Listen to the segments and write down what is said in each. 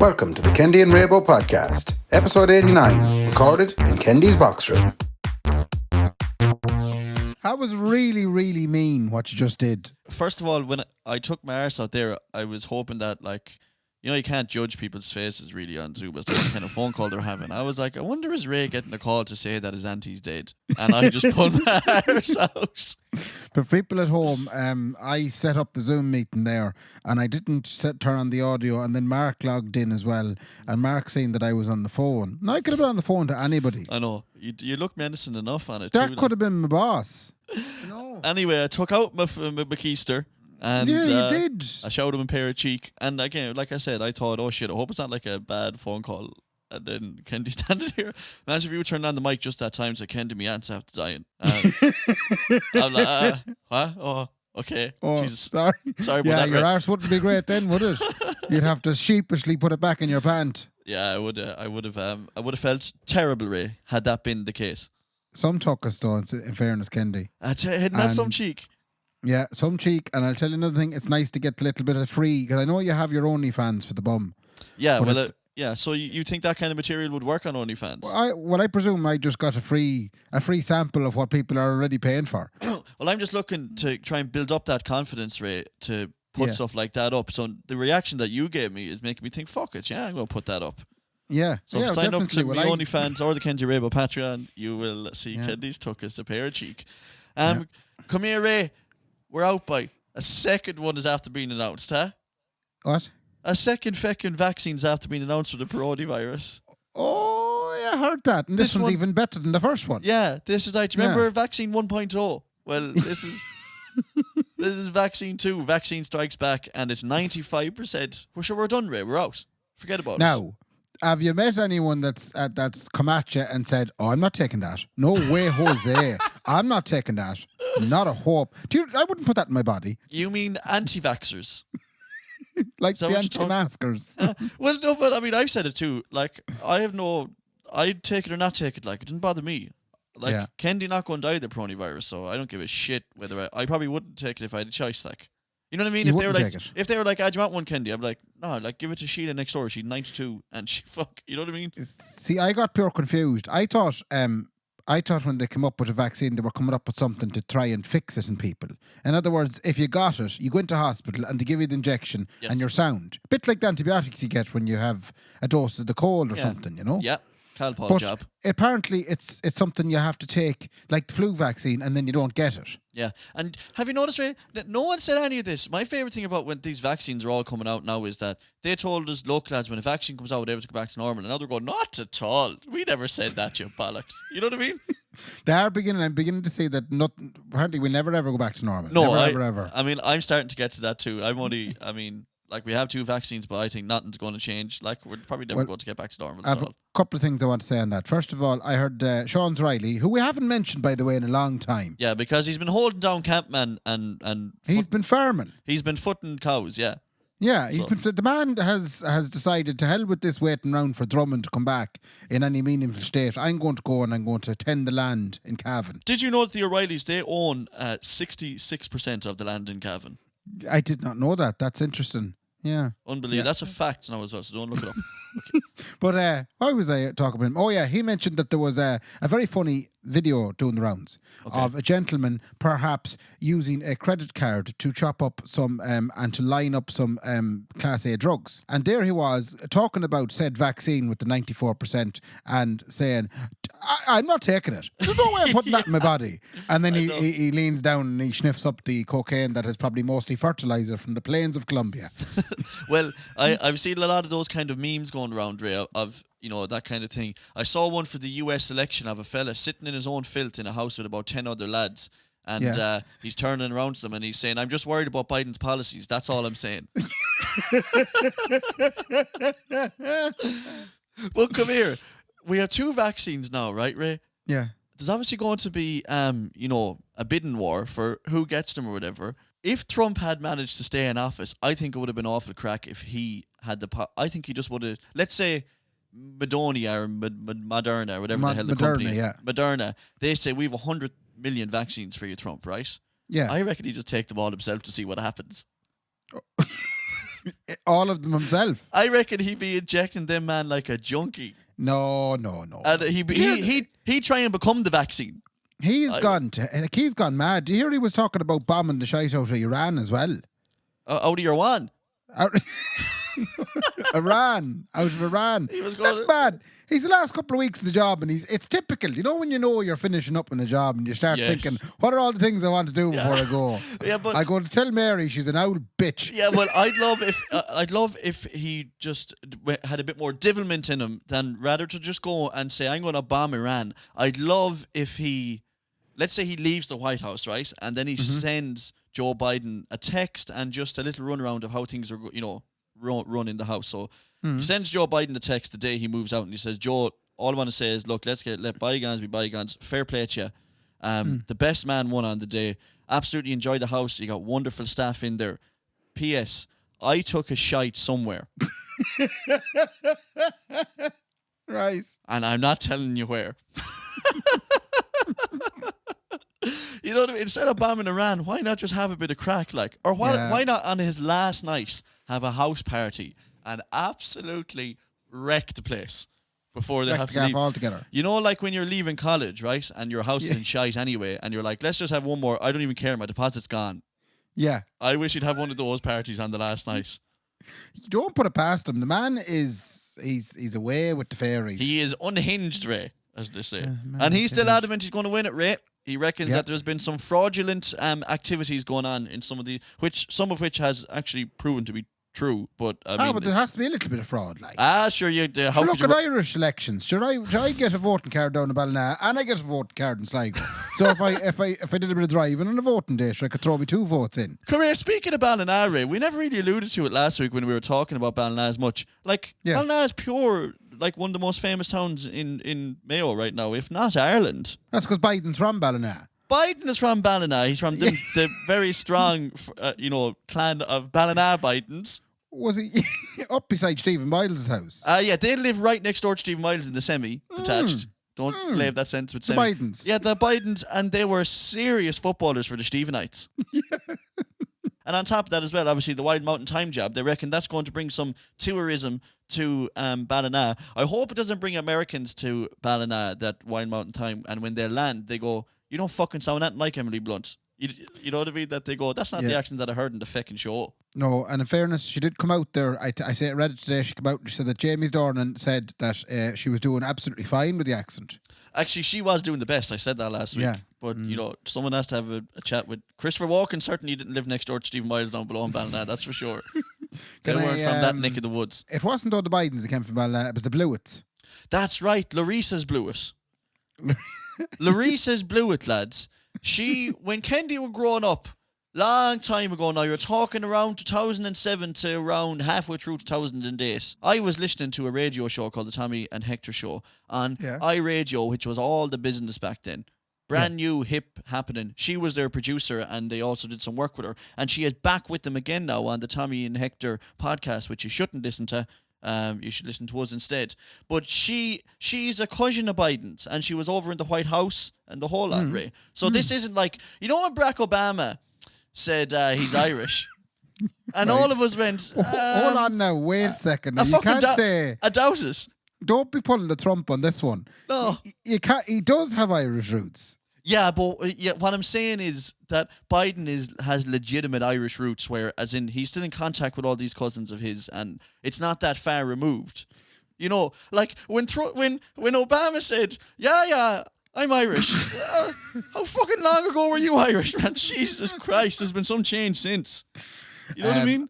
Welcome to the Kendy and Raybo podcast, episode 89, recorded in Kendy's box room. That was really, really mean what you just did. First of all, when I took my arse out there, I was hoping that, like, you can't judge people's faces really on Zoom as to what kind of phone call they're having. I was like, I wonder is Ray getting a call to say that his auntie's dead? And I just pulled my arse out. For people at home, I set up the Zoom meeting there and I didn't turn on the audio, and then Mark logged in as well, and Mark saying that I was on the phone. Now, I could have been on the phone to anybody. I know. You look menacing enough on it. That could have been my boss. No. Anyway, I took out my keister. And yeah, you did. I showed him a pair of cheek. And again, like I said, I thought, oh shit, I hope it's not like a bad phone call. And then Kendy standing here. Imagine if you turned on the mic just that time, so Kendy, me aunt's after dying. I'm like, what? Oh, okay. Oh, Jesus. sorry. Sorry about yeah, that. your arse wouldn't be great then, would it? You'd have to sheepishly put it back in your pant. Yeah, I would have felt terrible, Ray, had that been the case. Some took us though, in fairness, Kendy. Hadn't had some cheek. Yeah, some cheek, and I'll tell you another thing. It's nice to get a little bit of free, because I know you have your OnlyFans for the bum. Yeah, well, yeah. So you think that kind of material would work on OnlyFans? Well, I presume I just got a free sample of what people are already paying for. Well, I'm just looking to try and build up that confidence rate to put stuff like that up. So the reaction that you gave me is making me think, fuck it, yeah, I'm going to put that up. Yeah. So yeah, sign up to well, my OnlyFans or the Kendy Raybo Patreon. You will see Kendy's took us a pair of cheek. Come here, Ray. We're out by a second one is after being announced, huh? What? A second feckin' vaccine's after being announced for the coronavirus. Oh, yeah, I heard that. And this one's even better than the first one. Yeah, this is like, do you remember vaccine 1.0? Well, this is this is vaccine 2. Vaccine strikes back, and it's 95%. We're sure we're done, Ray. We're out. Forget about it. Now, have you met anyone that's come at you and said, "Oh, I'm not taking that. No way, Jose. I'm not taking that. Not a hope." I wouldn't put that in my body. You mean anti-vaxxers? Like the anti-maskers. Well, no, but I mean, I've said it too. Like, I'd take it or not take it. Like, it doesn't bother me. Like, Kendy not going to die of the coronavirus, so I don't give a shit whether I probably wouldn't take it if I had a choice. Like, you know what I mean? If they were like, do you want one, Kendy? I'm like, no, like, give it to Sheila next door. She's 92, and she you know what I mean? See, I got pure confused. I thought when they came up with a vaccine, they were coming up with something to try and fix it in people. In other words, if you got it, you go into hospital and they give you the injection and you're sound. A bit like the antibiotics you get when you have a dose of the cold or something, you know? Yeah, Calpol job. Apparently, it's something you have to take, like the flu vaccine, and then you don't get it. Yeah, and have you noticed, Ray, that no one said any of this? My favourite thing about when these vaccines are all coming out now is that they told us, local lads, when a vaccine comes out, they have to go back to normal. And now they're going, not at all. We never said that, you bollocks. You know what I mean? I'm beginning to say that apparently we'll never ever go back to normal. No, ever. I mean, I'm starting to get to that too. Like, we have 2 vaccines, but I think nothing's going to change. Like, we're probably never going to get back to normal. I have a couple of things I want to say on that. First of all, I heard Sean Riley, who we haven't mentioned, by the way, in a long time. Yeah, because he's been holding down Campman and he's been farming. He's been footing cows, yeah. Yeah, the man has decided to hell with this waiting round for Drummond to come back in any meaningful state. I'm going to go and I'm going to tend the land in Cavan. Did you know that the O'Reillys, they own 66% of the land in Cavan? I did not know that. That's interesting. Yeah. Unbelievable. Yeah. That's a fact now as well, so don't look it up. Okay. But why was I talking about him? Oh, yeah, he mentioned that there was a very funny video doing the rounds of a gentleman perhaps using a credit card to chop up some and to line up some Class A drugs. And there he was talking about said vaccine with the 94% and saying, I'm not taking it. There's no way I'm putting that in my body. And then he leans down and he sniffs up the cocaine that is probably mostly fertilizer from the plains of Colombia. Well, I've seen a lot of those kind of memes going around, Ray, of that kind of thing. I saw one for the US election of a fella sitting in his own filth in a house with about 10 other lads. And he's turning around to them and he's saying, I'm just worried about Biden's policies. That's all I'm saying. Well, come here. We have 2 vaccines now, right, Ray? Yeah. There's obviously going to be, a bidding war for who gets them or whatever. If Trump had managed to stay in office, I think it would have been awful crack if he had I think he just would have, let's say, Moderna or Moderna or whatever the hell the company is. Yeah. Moderna, they say we have 100 million vaccines for you, Trump, right? Yeah. I reckon he'd just take them all himself to see what happens. All of them himself. I reckon he'd be injecting them man like a junkie. No. And he'd try and become the vaccine. He's gone mad. Do you hear he was talking about bombing the shite out of Iran as well? Out of your one. Out out of Iran. He was going mad. He's the last couple of weeks in the job, and it's typical. You know when you know you're finishing up in a job, and you start thinking, "What are all the things I want to do before I go?" Yeah, but I go to tell Mary she's an old bitch. Yeah, well, I'd love if he just had a bit more devilment in him than rather to just go and say, "I'm going to bomb Iran." I'd love if let's say he leaves the White House, right, and then he sends Joe Biden a text and just a little runaround of how things are, run in the house. So he sends Joe Biden a text the day he moves out, and he says, "Joe, all I want to say is, look, let bygones be bygones. Fair play to you. The best man won on the day. Absolutely enjoyed the house. You got wonderful staff in there. P.S. I took a shite somewhere." Right. And I'm not telling you where. You know what I mean? Instead of bombing Iran, why not just have a bit of crack, like? Or why not on his last night have a house party and absolutely wreck the place before they have to leave altogether? You know, like when you're leaving college, right? And your house is in shite anyway, and you're like, let's just have one more. I don't even care. My deposit's gone. Yeah. I wish he'd have one of those parties on the last night. You don't put it past him. The man he's away with the fairies. He is unhinged, Ray, as they say. And he's still adamant he's going to win it, Ray. He reckons that there's been some fraudulent activities going on in some of which has actually proven to be true. But I mean, but there has to be a little bit of fraud, like. Sure. Look at Irish elections. Should I get a voting card down in Ballina and I get a voting card in Sligo? So if I did a bit of driving on a voting day, sure, I could throw me 2 votes in. Come here, speaking of Ballina, Ray, we never really alluded to it last week when we were talking about Ballina as much. Like, Ballina is pure, like one of the most famous towns in Mayo right now, if not Ireland. That's because Biden's from Ballina. Biden is from Ballina. He's from the very strong, clan of Ballina Bidens. Was he up beside Stephen Miles' house? Yeah, they live right next door to Stephen Miles in the semi-detached. Don't leave that sentence with semi. The Bidens. Yeah, the Bidens, and they were serious footballers for the Stephenites. And on top of that as well, obviously the Wild Mountain Time job, they reckon that's going to bring some tourism to Ballina. I hope it doesn't bring Americans to Ballina, that Wild Mountain Time, and when they land, they go, "You don't fucking sound that like Emily Blunt." You know what I mean? That they go, "That's not the accent that I heard in the fucking show." No, and in fairness, she did come out there. I read it today. She came out and she said that Jamie Dornan said that she was doing absolutely fine with the accent. Actually, she was doing the best. I said that last week. But, someone has to have a chat with Christopher Walken. Certainly didn't live next door to Stephen Miles down below in Ballina, that's for sure. They weren't from that neck of the woods. It wasn't all the Bidens that came from Ballina, it was the Blewitts. That's right. Larissa's blew it. Larissa's blew it, lads. When Kendy were growing up, long time ago now, you're talking around 2007 to around halfway through 2008. I was listening to a radio show called the Tommy and Hector Show on iRadio, which was all the business back then. Brand new, hip, happening. She was their producer, and they also did some work with her. And she is back with them again now on the Tommy and Hector podcast, which you shouldn't listen to. You should listen to us instead. But she's a cousin of Biden's, and she was over in the White House and the whole lot, Ray. So this isn't like, you know when Barack Obama said he's Irish, and all of us went, hold on now, wait a second. I You can't say. I doubt it. Don't be pulling the Trump on this one. No, you can't. He does have Irish roots. Yeah, but what I'm saying is that Biden has legitimate Irish roots, where, as in, he's still in contact with all these cousins of his, and it's not that far removed. You know, like when Obama said, "Yeah, I'm Irish." How fucking long ago were you Irish, man? Jesus Christ, there's been some change since. You know what I mean?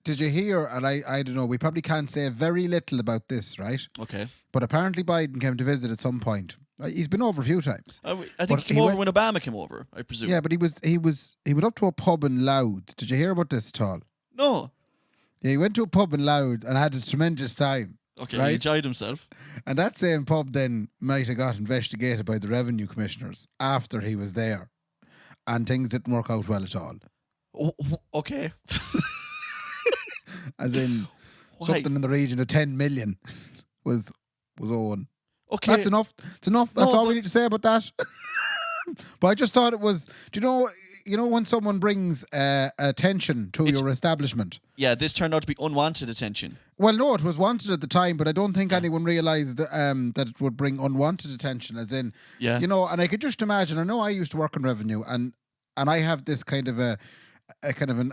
Did you hear? And I don't know. We probably can't say very little about this, right? Okay. But apparently Biden came to visit at some point. He's been over a few times. I think he came over when Obama came over, I presume. Yeah, but he went up to a pub in Louth. Did you hear about this at all? No. Yeah, he went to a pub in Louth and had a tremendous time. Okay, right? He enjoyed himself. And that same pub then might have got investigated by the revenue commissioners after he was there. And things didn't work out well at all. Oh, okay. As in, something in the region of 10 million was owing. Okay. That's enough. It's enough. That's all we need to say about that. But I just thought it was, do you know, you know when someone brings attention to your establishment. Yeah, this turned out to be unwanted attention. Well, no, it was wanted at the time, but I don't think anyone realised that it would bring unwanted attention. As in, you know, and I could just imagine. I know I used to work in revenue, and I have this kind of a kind of an.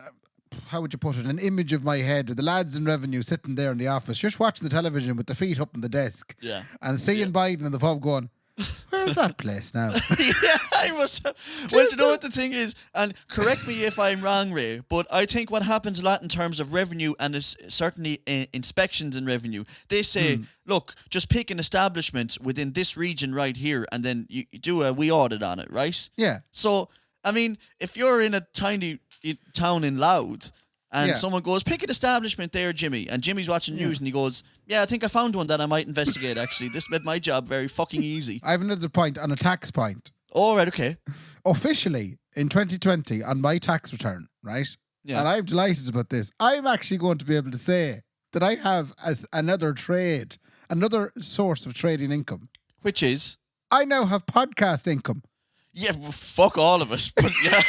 How would you put it? An image of my head of the lads in revenue sitting there in the office, just watching the television with the feet up on the desk, and seeing Biden in the pub going, "Where's that place now?" Yeah, I must have. Well, you know what the thing is, and correct me if I'm wrong, Ray, but I think what happens a lot in terms of revenue and is certainly inspections in revenue, they say, look, just pick an establishment within this region right here, and then you do a wee audit on it, right? Yeah. So, I mean, if you're in a tiny town in Louth, and someone goes, pick an establishment there, Jimmy. And Jimmy's watching news and he goes, yeah, I think I found one that I might investigate, actually. This made my job very fucking easy. I have another point on a tax point. Oh, right, okay. Officially, in 2020, on my tax return, right? Yeah. And I'm delighted about this. I'm actually going to be able to say that I have as another source of trading income. Which is? I now have podcast income. Yeah, well, fuck all of us. But yeah.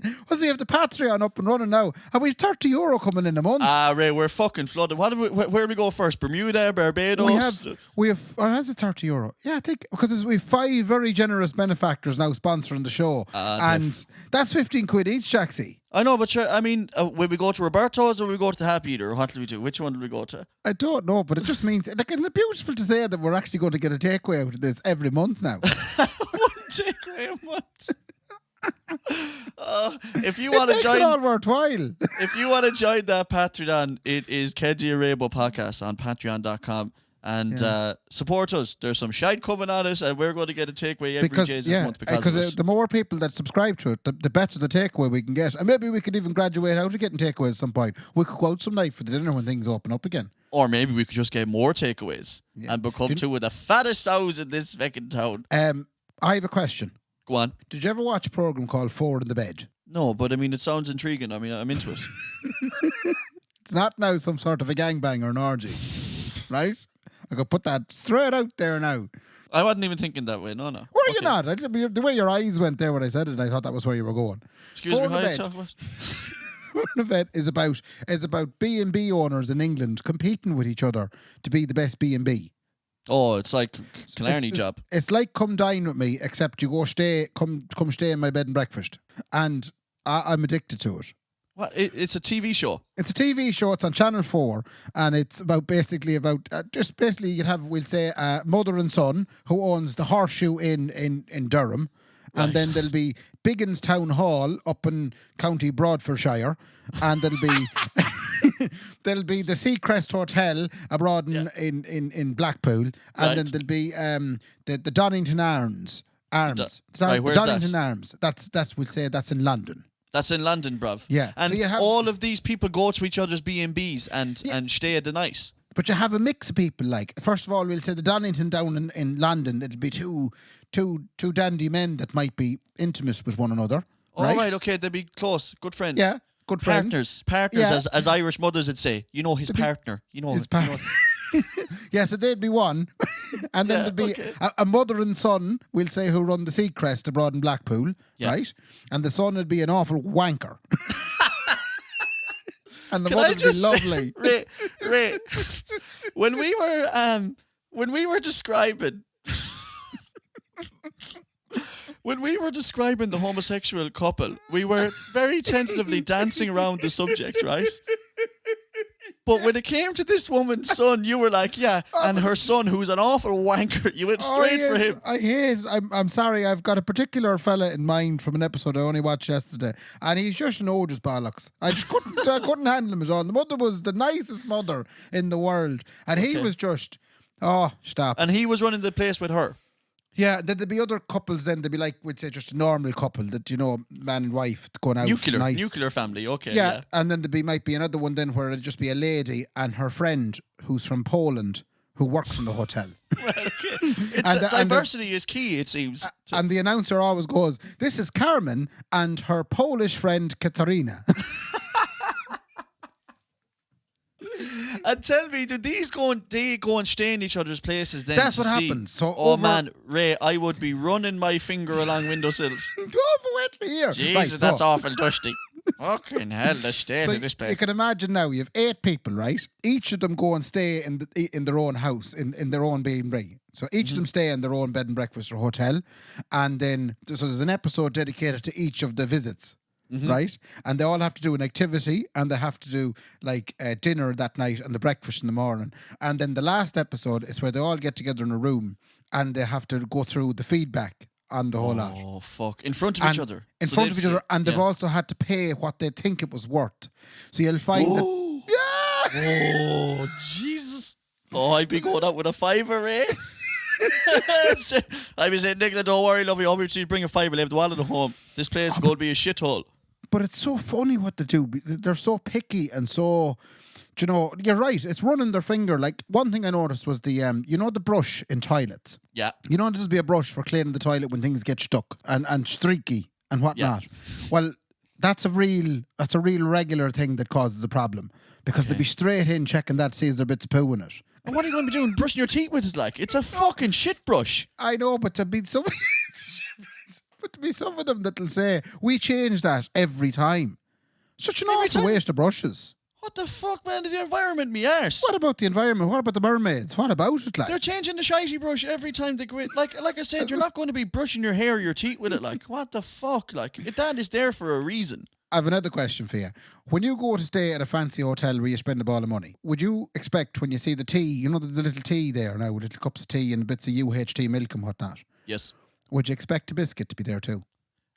Well, so you have the Patreon up and running now, and we've €30 coming in a month. Ray, we're fucking flooded. Where do we go first? Bermuda, Barbados? We have, or has it €30? Yeah, I think, because we have 5 very generous benefactors now sponsoring the show, and that's 15 quid each, Jaxie. I know, but I mean, will we go to Roberto's or will we go to the Happy Eater? Or what do we do? Which one do we go to? I don't know, but it just means, like, it's beautiful to say that we're actually going to get a takeaway out of this every month now. One takeaway a month. If you want to join, it all worthwhile. If you want to join that Patreon, it is Kendy and Raybo podcast on patreon.com. And support us. There's some shite coming on us, and we're going to get a takeaway every day this month because the more people that subscribe to it, the better the takeaway we can get. And maybe we could even graduate out of getting takeaways at some point. We could go out some night for the dinner when things open up again. Or maybe we could just get more takeaways and become two of the fattest sows in this fucking town. I have a question. Go on. Did you ever watch a program called Forward in the Bed? No, but I mean, it sounds intriguing. I mean, I'm into it. It's not now some sort of a gangbang or an orgy, right? I could put that straight out there now. I wasn't even thinking that way. No. Were you not? The way your eyes went there when I said it, I thought that was where you were going. Excuse me, how you talk about? Forward in the Bed is about B&B owners in England competing with each other to be the best B&B. Oh, it's like Killarney job. It's like Come Dine With Me, except you go come stay in my bed and breakfast. And I'm addicted to it. What? It's a TV show? It's a TV show. It's on Channel 4. And it's basically you'd have, we'll say, mother and son who owns the Horseshoe in Durham. Right. And then there'll be Biggins Town Hall up in County Broadfordshire. And there'll be the Seacrest Hotel abroad in Blackpool, and then there'll be the Donington Arms. The Donington Arms. That's we'll say that's in London. That's in London, bruv. Yeah, and so all of these people go to each other's B&Bs and stay at the night. But you have a mix of people. Like, first of all, we'll say the Donington down in London. It'll be two dandy men that might be intimate with one another. Right? Okay, they'd be close, good friends. Yeah. Good friends. Partners, as Irish mothers would say. You know his partner. You know his partner. Yeah, so they'd be one. And then there'd be a mother and son, we'll say, who run the Seacrest abroad in Blackpool, right? And the son would be an awful wanker. And the mother would be lovely. Ray, when we were describing the homosexual couple, we were very tentatively dancing around the subject, right? But when it came to this woman's son, you were like, and her son, who's an awful wanker, you went straight for him. I'm sorry, I've got a particular fella in mind from an episode I only watched yesterday, and he's just an odious bollocks. I just couldn't handle him at all. The mother was the nicest mother in the world, and he was just, stop. And he was running the place with her. Yeah, there'd be other couples then, they'd be like, we'd say just a normal couple that, man and wife going out. Nuclear family, okay. Yeah, and then might be another one then where it'd just be a lady and her friend who's from Poland who works in the hotel. Right, okay. Diversity is key, it seems. And the announcer always goes, this is Carmen and her Polish friend Katarina. And tell me, did they go and stay in each other's places then? That's to what see? happens. So oh over... man, Ray, I would be running my finger along windowsills. Go over wait here. Jesus, Right, so- that's awful dusty. Fucking hell, the state So of this place. you can imagine now, you have 8 people, right? Each of them go and stay in their own house, in their own B&B. So each of them stay in their own bed and breakfast or hotel. And then, so there's an episode dedicated to each of the visits, right? And they all have to do an activity, and they have to do like dinner that night and the breakfast in the morning. And then the last episode is where they all get together in a room and they have to go through the feedback on the whole lot. Oh, fuck. In front of each other. In So front of they've each other, seen- and they've yeah. also had to pay what they think it was worth. So you'll find that. Yeah! Oh, Jesus. Oh, I'd be going out with a fiver, eh? I'd be saying, Nicola, don't worry, lovely. Obviously, bring a fiver, leave the wallet at home. This place is going to be a shithole. But it's so funny what they do. They're so picky and so. Do you know, you're right. It's running their finger. Like, one thing I noticed was the the brush in toilets. Yeah. You know, there's be a brush for cleaning the toilet when things get stuck and streaky and whatnot. Well, that's a real regular thing that causes a problem because they'd be straight in checking that, see is there bits of poo in it. And what are you going to be doing? Brushing your teeth with it like? It's a fucking shit brush. I know, but to be some, but to be some of them that'll say we change that every time. Such an Every awful time? waste of brushes. What the fuck, man? Did the environment me arse? What about the environment? What about the mermaids? What about it, like? They're changing the shitey brush every time they go in. Like I said, you're not going to be brushing your hair or your teeth with it. Like, what the fuck? Like, that is there for a reason. I have another question for you. When you go to stay at a fancy hotel where you spend a ball of money, would you expect when you see the tea, you know there's a little tea there now, with little cups of tea and bits of UHT milk and whatnot, Yes. would you expect a biscuit to be there too?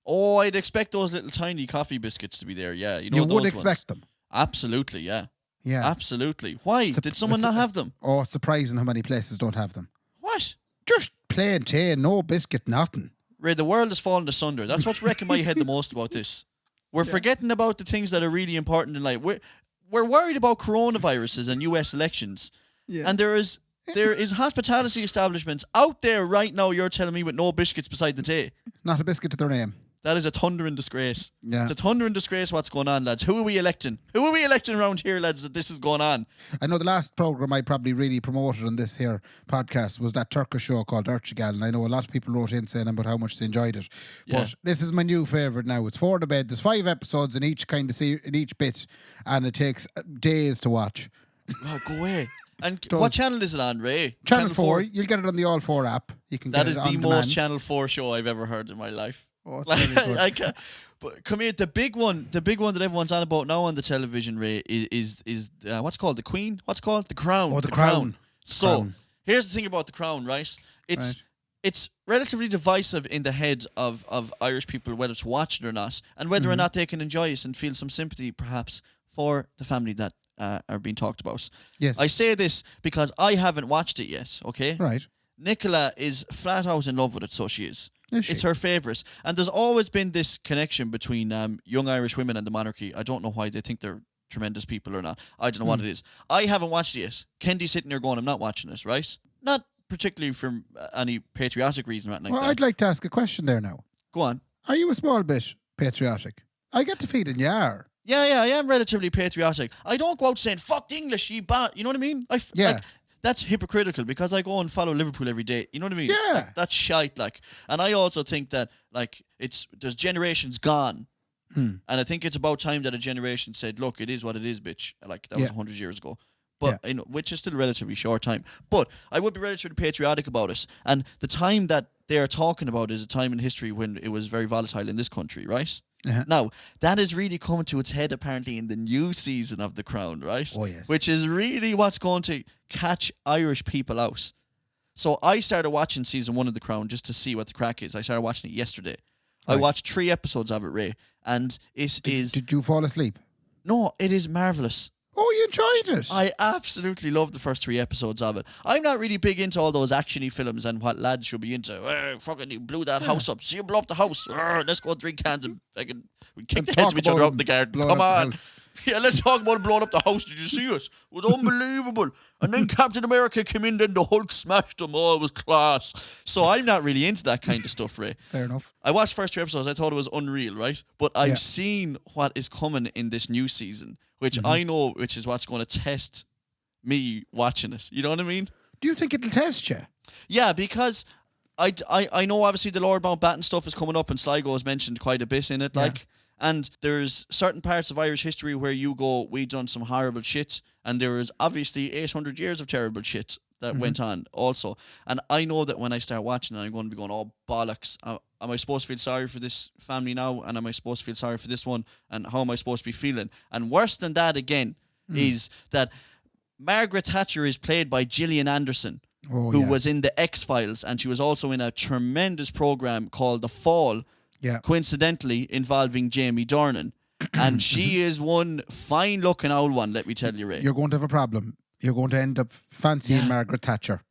Oh, I'd expect those little tiny coffee biscuits to be there. Yeah, you know You those would ones. expect them. Absolutely, yeah. Yeah. Absolutely. Why? Did someone it's not a- have them? Oh, it's surprising how many places don't have them. What? Just plain tea, no biscuit, nothing. Ray, the world is falling asunder. That's what's wrecking my head the most about this. We're forgetting about the things that are really important in life. We're worried about coronaviruses and US elections. Yeah. And there is hospitality establishments out there right now, you're telling me, with no biscuits beside the tea. Not a biscuit to their name. That is a thundering disgrace. Yeah. It's a thundering disgrace what's going on, lads. Who are we electing? Who are we electing around here, lads, that this is going on? I know the last programme I probably really promoted on this here podcast was that Turkish show called Ertugal, and I know a lot of people wrote in saying about how much they enjoyed it. Yeah. But this is my new favourite now. It's for the bed. There's 5 episodes in each in each bit, and it takes days to watch. Oh, go away. And Does. what channel is it on, Ray? Channel 4, you'll get it on the All 4 app. You can That get is it the on most demand. Channel 4 show I've ever heard in my life. Oh, it's Like, very good. I can't, but come here, the big one that everyone's on about now on the television, Ray, is what's called the Queen? What's called the Crown? Oh, the Crown. So Crown. here's the thing about the Crown, right? It's relatively divisive in the heads of Irish people whether to watch it or not, and whether or not they can enjoy it and feel some sympathy, perhaps, for the family that are being talked about. Yes. I say this because I haven't watched it yet. Okay. Right. Nicola is flat out in love with it, so she is. Is she? It's her favourite. And there's always been this connection between young Irish women and the monarchy. I don't know why they think they're tremendous people or not. I don't know what it is. I haven't watched it yet. Kendy's sitting there going, I'm not watching it, right? Not particularly for any patriotic reason or anything Well, like that. I'd like to ask a question there now. Go on. Are you a small bit patriotic? I get the feeling you are. Yeah, I am relatively patriotic. I don't go out saying, fuck the English, you bat. You know what I mean? Yeah. Like, that's hypocritical because I go and follow Liverpool every day. You know what I mean? Yeah. Like, that's shite, like. And I also think that, like, there's generations gone. And I think it's about time that a generation said, look, it is what it is, bitch. Like, that was 100 years ago. But, you know, which is still a relatively short time. But I would be relatively patriotic about it. And the time that they're talking about is a time in history when it was very volatile in this country, right? Uh-huh. Now, that is really coming to its head apparently in the new season of The Crown, right? Oh, yes. Which is really what's going to catch Irish people out. So I started watching season 1 of The Crown just to see what the crack is. I started watching it yesterday. I Right. watched 3 episodes of it, Ray. And it is... Did you fall asleep? No, it is marvellous. Oh, you enjoyed it. I absolutely love the first 3 episodes of it. I'm not really big into all those actiony films and what lads should be into. Fucking you blew that house up. See you blow up the house. Let's go drink cans and fucking we kick And the heads of talk each other about out in the garden. blowing Come up the on. house. Yeah, let's talk about blowing up the house. Did you see it? It was unbelievable. And then Captain America came in, then the Hulk smashed him. Oh, it was class. So I'm not really into that kind of stuff, Ray. Fair enough. I watched the first 2 episodes. I thought it was unreal, right? But I've Yeah. seen what is coming in this new season, which I know, which is what's going to test me watching it. You know what I mean? Do you think it'll test you? Yeah, because I know obviously the Lord Mountbatten stuff is coming up, and Sligo is mentioned quite a bit in it, like. And there's certain parts of Irish history where you go, we done some horrible shit, and there is obviously 800 years of terrible shit that went on also. And I know that when I start watching it, I'm going to be going, oh, bollocks. Am I supposed to feel sorry for this family now? And am I supposed to feel sorry for this one? And how am I supposed to be feeling? And worse than that again is that Margaret Thatcher is played by Gillian Anderson, who was in the X-Files, and she was also in a tremendous program called The Fall, coincidentally involving Jamie Dornan. And she is one fine-looking old one, let me tell you, Ray. You're going to have a problem. You're going to end up fancying Margaret Thatcher.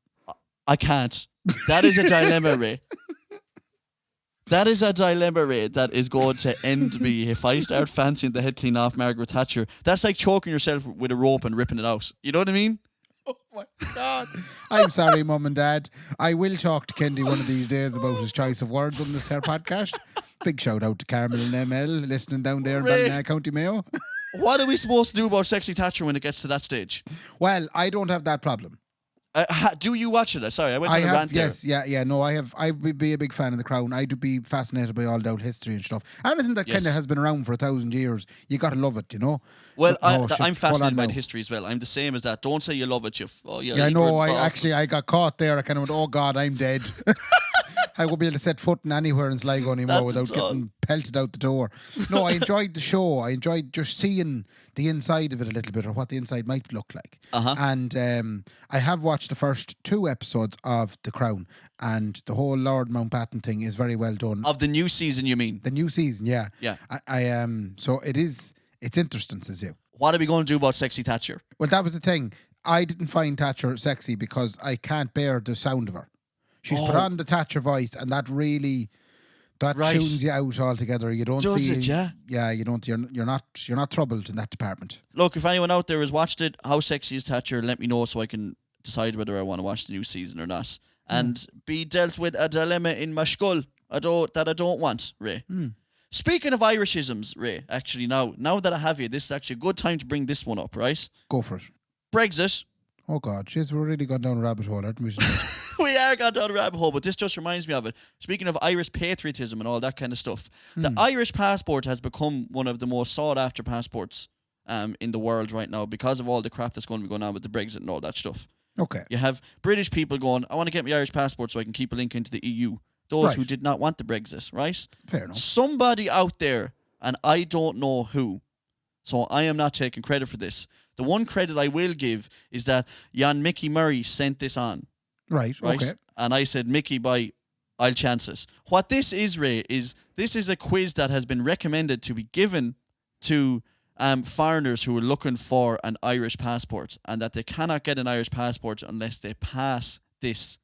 I can't. That is a dilemma, Ray. That is a dilemma, Ray, that is going to end me if I start fancying the head clean off Margaret Thatcher. That's like choking yourself with a rope and ripping it out. You know what I mean? Oh my God. I'm sorry, Mum and Dad. I will talk to Kendy one of these days about his choice of words on this here podcast. Big shout out to Carmel and ML listening down there in County Mayo. What are we supposed to do about Sexy Thatcher when it gets to that stage? Well, I don't have that problem. Do you watch it? Sorry, I went on a rant there. Yes, no, I have. I would be a big fan of The Crown. I do be fascinated by all the old history and stuff. Anything that kind of has been around for 1,000 years, you got to love it, you know. Well, I'm fascinated by the history as well. I'm the same as that. Don't say you love it, I know. I got caught there. I kind of went, oh God, I'm dead. I won't be able to set foot in anywhere in Sligo anymore without getting pelted out the door. No, I enjoyed the show. I enjoyed just seeing the inside of it a little bit, or what the inside might look like. And I have watched the first 2 episodes of The Crown, and the whole Lord Mountbatten thing is very well done. Of the new season, you mean? The new season, yeah. Yeah. So it's interesting, says you. What are we going to do about Sexy Thatcher? Well, that was the thing. I didn't find Thatcher sexy because I can't bear the sound of her. She's put on the Thatcher voice, and that really tunes you out altogether. You don't see it, yeah. Yeah, you don't. You're not troubled in that department. Look, if anyone out there has watched it, how sexy is Thatcher? Let me know so I can decide whether I want to watch the new season or not, and be dealt with a dilemma in my skull I don't want, Ray. Speaking of Irishisms, Ray, actually now that I have you, this is actually a good time to bring this one up, right? Go for it. Brexit. Oh God, jeez, we're really gone down a rabbit hole, aren't we? We are gone down a rabbit hole, but this just reminds me of it. Speaking of Irish patriotism and all that kind of stuff, the Irish passport has become one of the most sought-after passports in the world right now because of all the crap that's going to be going on with the Brexit and all that stuff. Okay. You have British people going, I want to get my Irish passport so I can keep a link into the EU. Those who did not want the Brexit, right? Fair enough. Somebody out there, and I don't know who, so I am not taking credit for this. The one credit I will give is that Jan Mickey Murray sent this on. Right, okay. And I said, Mickey, I'll chance it. What this is, Ray, is this is a quiz that has been recommended to be given to foreigners who are looking for an Irish passport, and that they cannot get an Irish passport unless they pass this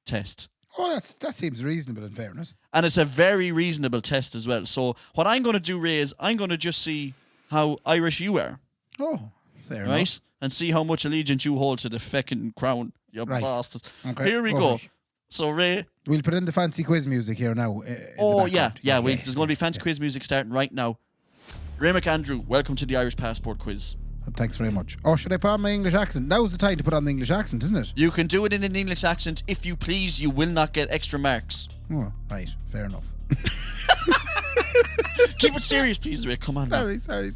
test. Oh, that seems reasonable in fairness. And it's a very reasonable test as well. So what I'm going to do, Ray, is I'm going to just see how Irish you are. Oh, fair enough. And see how much allegiance you hold to the feckin' crown, you bastard. Okay. Here we go. So, Ray... We'll put in the fancy quiz music here now. Yeah. There's going to be fancy quiz music starting right now. Ray McAndrew, welcome to the Irish Passport Quiz. Thanks very much. Oh, should I put on my English accent? Now's the time to put on the English accent, isn't it? You can do it in an English accent. If you please, you will not get extra marks. Oh, right. Fair enough. Keep it serious, please, Ray. Come on now. Sorry.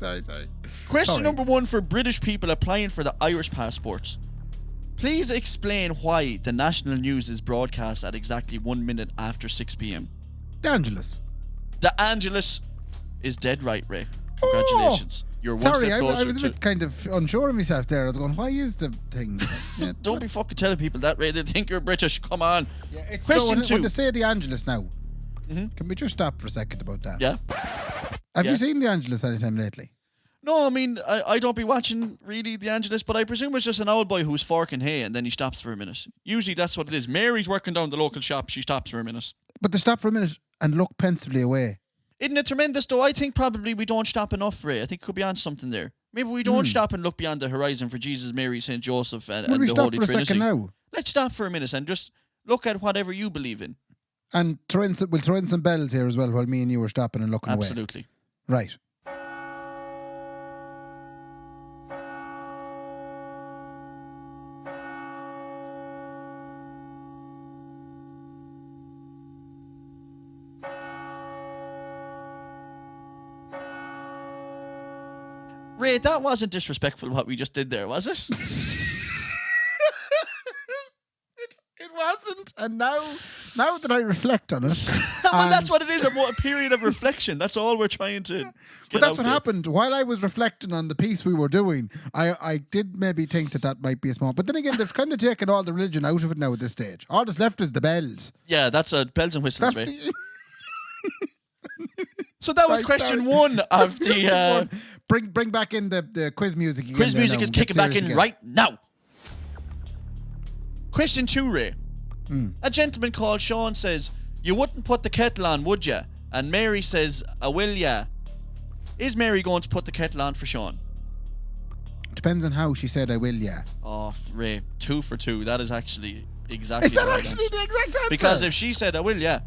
Question number 1 for British people applying for the Irish passport. Please explain why the national news is broadcast at exactly 1 minute after 6 p.m. The Angelus. The Angelus is dead right, Ray. Congratulations. You're one step closer. I was a bit kind of unsure of myself there. I was going, why is the thing? Yeah, Don't be fucking telling people that, Ray. They think you're British. Come on. Yeah, Question 2. When they say the Angelus now, can we just stop for a second about that? Yeah. Have you seen the Angelus anytime lately? No, I mean, I don't be watching really the Angelus, but I presume it's just an old boy who's forking hay and then he stops for a minute. Usually that's what it is. Mary's working down the local shop. She stops for a minute. But they stop for a minute and look pensively away. Isn't it tremendous, though? I think probably we don't stop enough, Ray. I think it could be on something there. Maybe we don't stop and look beyond the horizon for Jesus, Mary, St. Joseph, and the Holy Trinity. Will we stop for a second now? Let's stop for a minute and just look at whatever you believe in. And we'll throw in some bells here as well while me and you are stopping and looking away. Absolutely. Right. Ray, that wasn't disrespectful what we just did there, was it? It wasn't, and now that I reflect on it, well, that's what it is, a period of reflection. That's all we're trying to get. But that's what happened. While I was reflecting on the piece we were doing, I did maybe think that might be a small. But then again, they've kind of taken all the religion out of it now at this stage. All that's left is the bells. Yeah, that's bells and whistles, Ray. So that was Right, question sorry. one of the... Bring back in the quiz music again. quiz there music now is and get kicking back serious in again. right now. Question 2, Ray. A gentleman called Sean says, you wouldn't put the kettle on, would you? And Mary says, I will, yeah. Is Mary going to put the kettle on for Sean? Depends on how she said I will, yeah. Oh, Ray, 2 for 2. That is actually exactly Is that the right actually answer. the exact answer? Because if she said, I will, yeah,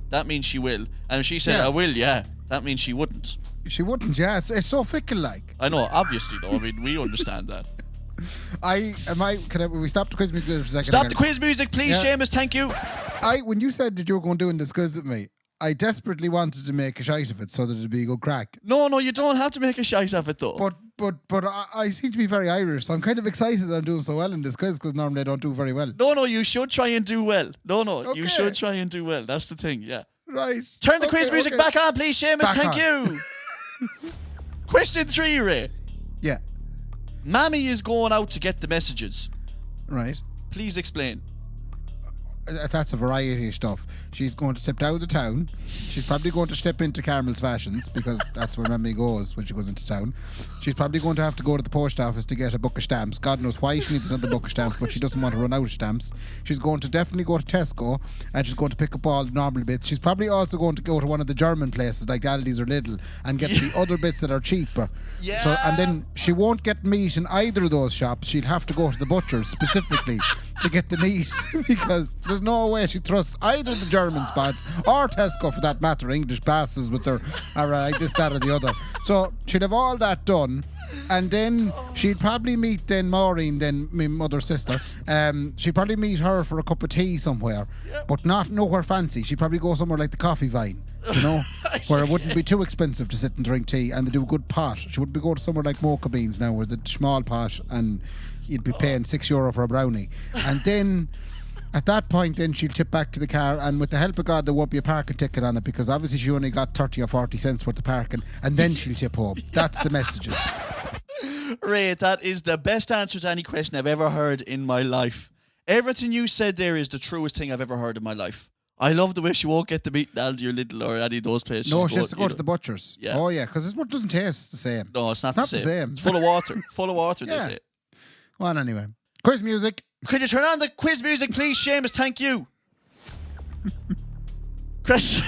that means she will. And if she said, Yeah. I will, yeah, that means she wouldn't. She wouldn't, yeah. It's so fickle, like. I know, obviously, though. I mean, we understand that. Can we stop the quiz music for a second? Stop again? the quiz music, please, Yeah. Seamus. Thank you. When you said that you were going to do this quiz with me, I desperately wanted to make a shite of it so that it'd be a good crack. No, you don't have to make a shite of it, though. But I seem to be very Irish, so I'm kind of excited that I'm doing so well in this quiz because normally I don't do very well. No, you should try and do well. No, you Okay. should try and do well. That's the thing, yeah. Right. Turn the quiz music back on, please, Seamus. Back Thank on. you. Question 3, Ray. Yeah. Mammy is going out to get the messages. Right. Please explain. That's a variety of stuff. She's going to step out of the town. She's probably going to step into Carmel's Fashions because that's where Mammy goes when she goes into town. She's probably going to have to go to the post office to get a book of stamps. God knows why she needs another book of stamps, but she doesn't want to run out of stamps. She's going to definitely go to Tesco and she's going to pick up all the normal bits. She's probably also going to go to one of the German places like Aldi's or Lidl and get the other bits that are cheaper. Yeah. So, and then she won't get meat in either of those shops. She'll have to go to the butcher's specifically to get the meat because there's no way she trusts either the German spots or Tesco for that matter, English bastards with their this, that or the other. So she'd have all that done and then she'd probably meet then Maureen, then my mother's sister. She'd probably meet her for a cup of tea somewhere, but not nowhere fancy. She'd probably go somewhere like the Coffee Vine, you know, where it wouldn't be too expensive to sit and drink tea and they do a good pot. She would be going to somewhere like Mocha Beans now where the small pot and you'd be paying €6 for a brownie. And then at that point then she'll tip back to the car and with the help of God there won't be a parking ticket on it because obviously she only got 30 or 40 cents worth of parking and then she'll tip home. That's the messages. Ray, that is the best answer to any question I've ever heard in my life. Everything you said there is the truest thing I've ever heard in my life. I love the way she won't get the meat in Aldi or Lidl or any of those places. No, she has to go to the butcher's. Yeah. Oh yeah, because it doesn't taste the same. No, it's not the same. It's full of water. Full of water, Yeah. they say. Well, anyway. Quiz music. Could you turn on the quiz music, please, Seamus? Thank you. Question.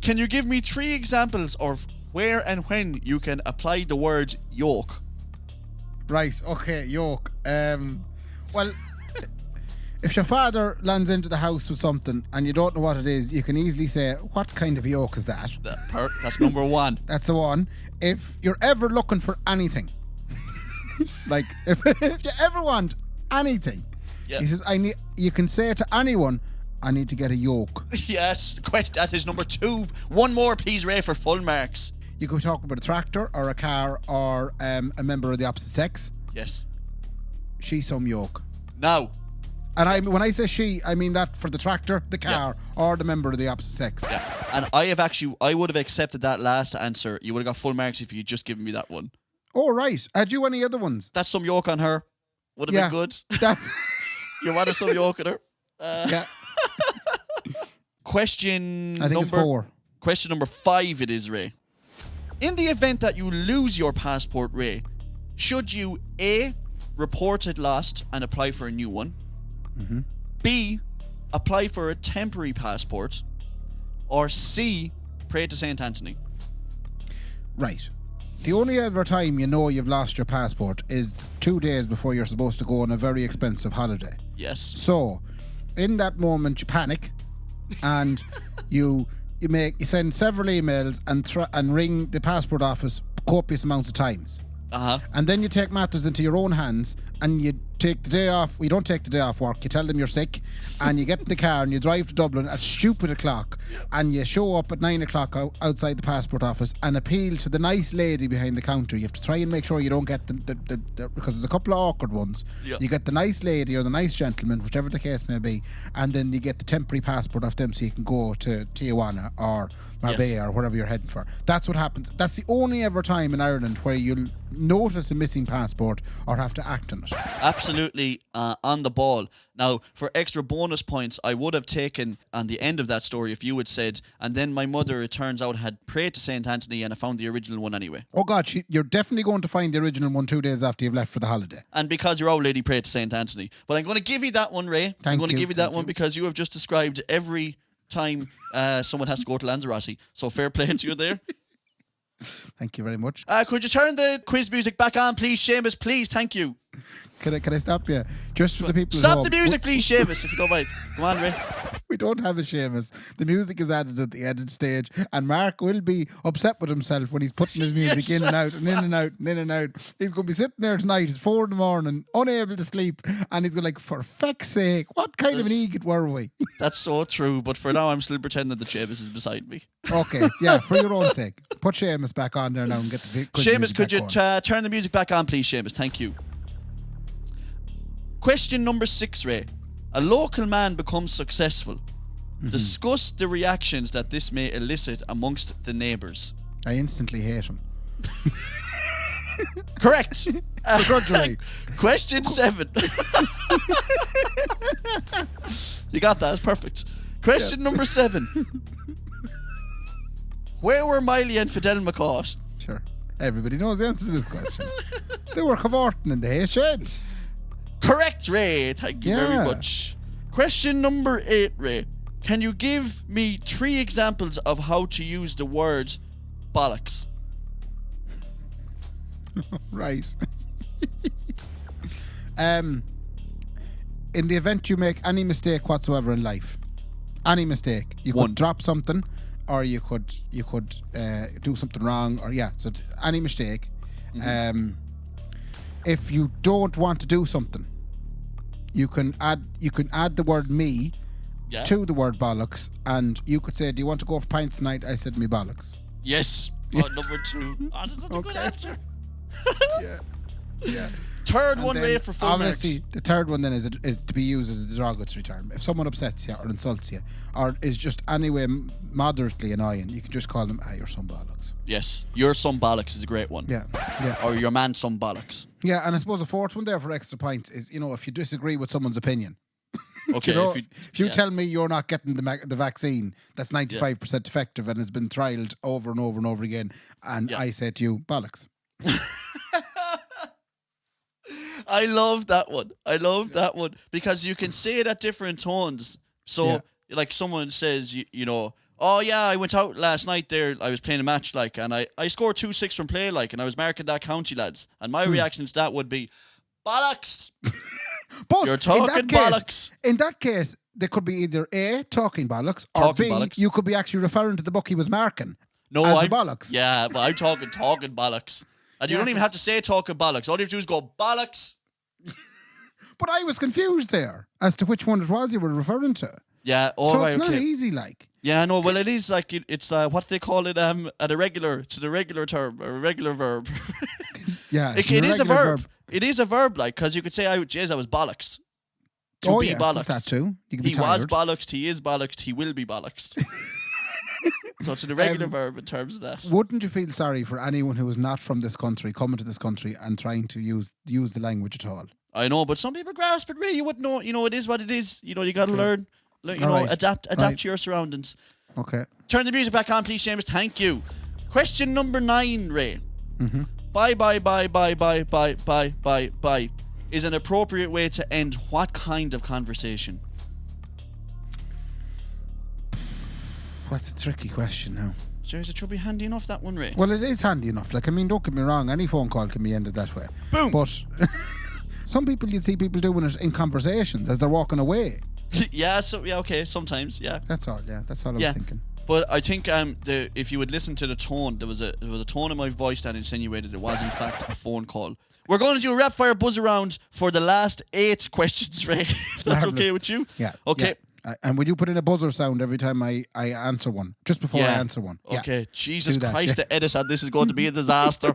Can you give me 3 examples of where and when you can apply the word yoke? Right, okay, yoke. Well, if your father lands into the house with something and you don't know what it is, you can easily say, what kind of yoke is that? That's number 1. That's the one. If you're ever looking for anything, like if you ever want anything, he says, you can say to anyone, I need to get a yoke. Yes, that is number 2. One more, please, Ray, for full marks. You could talk about a tractor or a car or a member of the opposite sex. Yes. She's some yoke. Now. And when I say she, I mean that for the tractor, the car, or the member of the opposite sex. Yeah. And I would have accepted that last answer. You would have got full marks if you just given me that one. Oh, right. Had you any other ones? That's some yoke on her. Would have been good. You wanted some yoke on her. Yeah. Question I think it's 4. Question number 5 it is, Ray. In the event that you lose your passport, Ray, should you A, report it lost and apply for a new one? Mm-hmm. B, apply for a temporary passport? Or C, pray to St. Anthony? Right. The only other time you know you've lost your passport is 2 days before you're supposed to go on a very expensive holiday. Yes. So, in that moment, you panic and you send several emails and ring the passport office copious amounts of times. Uh-huh. And then you take matters into your own hands and you take the day off. We don't take the day off work. You tell them you're sick, and you get in the car and you drive to Dublin at stupid o'clock, and you show up at 9 o'clock outside the passport office and appeal to the nice lady behind the counter. You have to try and make sure you don't get the because there's a couple of awkward ones. Yeah. You get the nice lady or the nice gentleman, whichever the case may be, and then you get the temporary passport off them so you can go to Tijuana or Marbella or wherever you're heading for. That's what happens. That's the only ever time in Ireland where you'll notice a missing passport or have to act on it. Absolutely on the ball. Now, for extra bonus points, I would have taken on the end of that story if you had said, and then my mother, it turns out, had prayed to St. Anthony and I found the original one anyway. Oh God, you're definitely going to find the original one 2 days after you've left for the holiday. And because your old lady prayed to St. Anthony. But I'm going to give you that one, Ray. I'm going to give you that one because you have just described every time someone has to go to Lanzarote. So fair play to you there. Thank you very much. Could you turn the quiz music back on, please, Seamus? Please, thank you. Can I stop you? Just for the people at Stop home. the music, please, Seamus, if you don't mind. Come on, Ray. We don't have a Seamus. The music is added at the edit stage, and Mark will be upset with himself when he's putting his music in and out and in and out and in and out. He's going to be sitting there tonight. It's 4 a.m, unable to sleep, and he's going like, for feck's sake, what kind of an idiot were we? That's so true, but for now I'm still pretending that Seamus is beside me. Okay, yeah, for your own sake. Put Seamus back on there now and get the quiz Seamus, music could you back turn the music back on, please, Seamus? Thank you. Question number 6, Ray. A local man becomes successful. Discuss the reactions that this may elicit amongst the neighbours. I instantly hate him. Correct. Begrudgingly. Question 7. You got that. That's perfect. Question number 7. Where were Miley and Fidel McCall? Sure. Everybody knows the answer to this question. They were cavorting in the Hayshed. Correct, Ray. Thank you very much. Question number 8, Ray. Can you give me 3 examples of how to use the word bollocks? Right. In the event you make any mistake whatsoever in life, any mistake, you could drop something, or you could do something wrong, or any mistake. If you don't want to do something, you can add the word me to the word bollocks, and you could say, do you want to go for pints tonight? I said me bollocks. Yes. Number 2. Oh, that's such a good answer. Yeah. Third one, Ray, for full obviously, marks. the third one then is to be used as a derogatory term. If someone upsets you or insults you or is just anyway moderately annoying, you can just call them, you're some bollocks. Yes, your some bollocks is a great one. Yeah. Or your man some bollocks. Yeah, and I suppose a fourth one there for extra points is, if you disagree with someone's opinion. Okay. If you tell me you're not getting the vaccine that's 95% effective and has been trialled over and over and over again, and I say to you, bollocks. I love that one. That one because you can say it at different tones. So, like someone says, oh yeah, I went out last night there, I was playing a match, and I scored 2-6 from play, and I was marking that county lads. And my reaction to that would be, bollocks! But you're talking bollocks. In that case, there could be either A, talking bollocks, or B, bollocks. You could be actually referring to the book he was marking as the bollocks. Yeah, but I'm talking bollocks. And you don't even have to say talking bollocks. All you have to do is go, bollocks! But I was confused there as to which one it was you were referring to. Yeah, so it's not easy, like. Yeah, no, well, it is like, it's what they call it at a regular term, a regular verb. Yeah, it is a verb. It is a verb, because you could say, I was bollocks. To be bollocks. That too. You can be he tired. Was bollocksed, he is bollocksed, he will be bollocksed. So it's an irregular verb in terms of that. Wouldn't you feel sorry for anyone who is not from this country coming to this country and trying to use the language at all? I know, but some people grasp it, Ray. You wouldn't know. It is what it is. You got to learn. Adapt to your surroundings. Okay. Turn the music back on, please, Seamus. Thank you. Question number 9, Ray. Mm-hmm. Bye is an appropriate way to end what kind of conversation? That's a tricky question now. Sure, it should be handy enough, that one, Ray. Well, it is handy enough. Don't get me wrong, any phone call can be ended that way. Boom! But some people, you'd see people doing it in conversations as they're walking away. Okay, sometimes, yeah. That's all I was thinking. But I think if you would listen to the tone, there was a tone in my voice that insinuated it was in fact a phone call. We're going to do a rapid fire buzz around for the last 8 questions, Ray. If that's okay with you. Yeah. Okay. Yeah. And will you put in a buzzer sound every time I answer one? Just before I answer one. Okay. Yeah. Jesus Christ, the edit on this is going to be a disaster.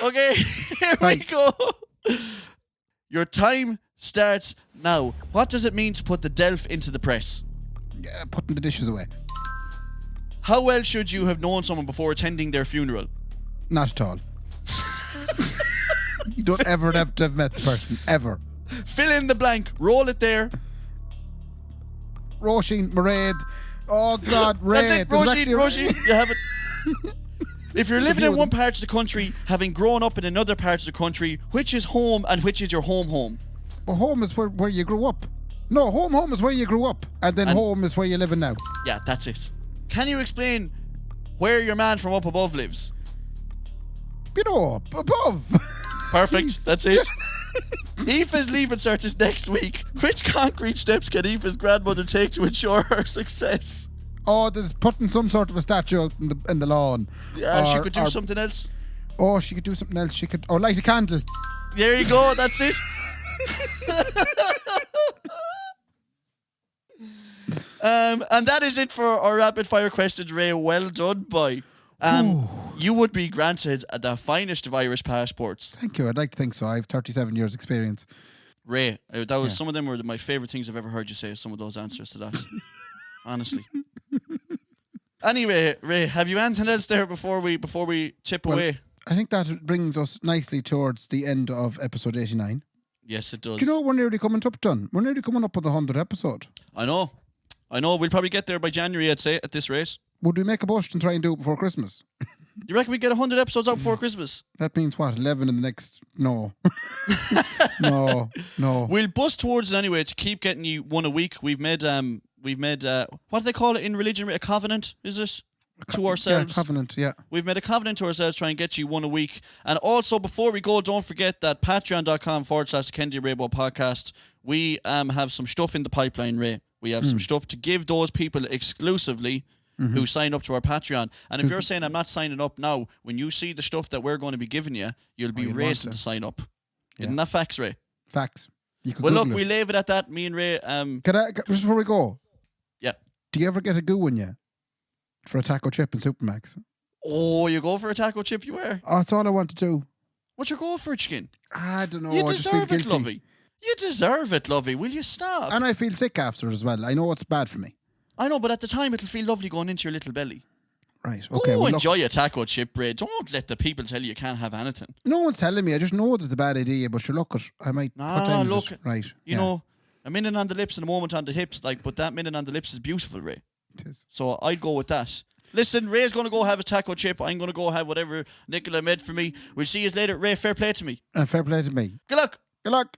Okay, here we go. Your time starts now. What does it mean to put the Delph into the press? Yeah, putting the dishes away. How well should you have known someone before attending their funeral? Not at all. You don't ever have to have met the person. Ever. Fill in the blank. Roll it there. Roisin, Mairead. Oh, God, Raid. That's it, Roisin. You have it. If you're living in one part of the country, having grown up in another part of the country, which is home and which is your home? Well, home is where you grew up. No, home is where you grew up. And then home is where you're living now. Yeah, that's it. Can you explain where your man from up above lives? You know, above. Perfect, that's it. Aoife's leaving cert is next week. Which concrete steps can Aoife's grandmother take to ensure her success? Oh, there's putting some sort of a statue out in the lawn. Yeah, she could do something else. Oh, she could do something else. She could light a candle. There you go, that's it. And that is it for our rapid fire questions, Ray. Well done, boy. You would be granted the finest of Irish passports. Thank you. I'd like to think so. I have 37 years experience. Ray, some of them were my favourite things I've ever heard you say, some of those answers to that. Honestly. Anyway, Ray, have you anything else there before we tip away? I think that brings us nicely towards the end of episode 89. Yes, it does. Do you know we're nearly coming up, John? We're nearly coming up with the 100th episode. I know. We'll probably get there by January, I'd say, at this rate. Would we make a push and try and do it before Christmas? You reckon we get 100 episodes out before Christmas? That means what? 11 in the next... No. No. We'll bust towards it anyway to keep getting you one a week. We've made what do they call it in religion? A covenant, is it? To ourselves. Yeah, covenant, yeah. We've made a covenant to ourselves, try and get you one a week. And also, before we go, don't forget that patreon.com/Kendy Raybo podcast. We have some stuff in the pipeline, Ray. We have some stuff to give those people exclusively who sign up to our Patreon. And if you're saying I'm not signing up now, when you see the stuff that we're going to be giving you, you'll be racing to sign up. Yeah. Isn't that facts, Ray? Facts. Well, look, we leave it at that. Me and Ray. Just before we go. Yeah. Do you ever get a goo in you for a taco chip in Supermax? Oh, you go for a taco chip, you were? Oh, that's all I want to do. What's your goal for it, Chicken? I don't know. You I deserve just feel it, Lovey. You deserve it, Lovey. Will you stop? And I feel sick after as well. I know it's bad for me. I know, but at the time it'll feel lovely going into your little belly. Right, okay. Go enjoy a taco chip, Ray. Don't let the people tell you can't have anything. No one's telling me. I just know it's a bad idea, but sure, look, I might... Right. You know, a minute on the lips and a moment on the hips, but that minute on the lips is beautiful, Ray. It is. So I'd go with that. Listen, Ray's going to go have a taco chip. I'm going to go have whatever Nicola made for me. We'll see you later. Ray, fair play to me. Fair play to me. Good luck. Good luck.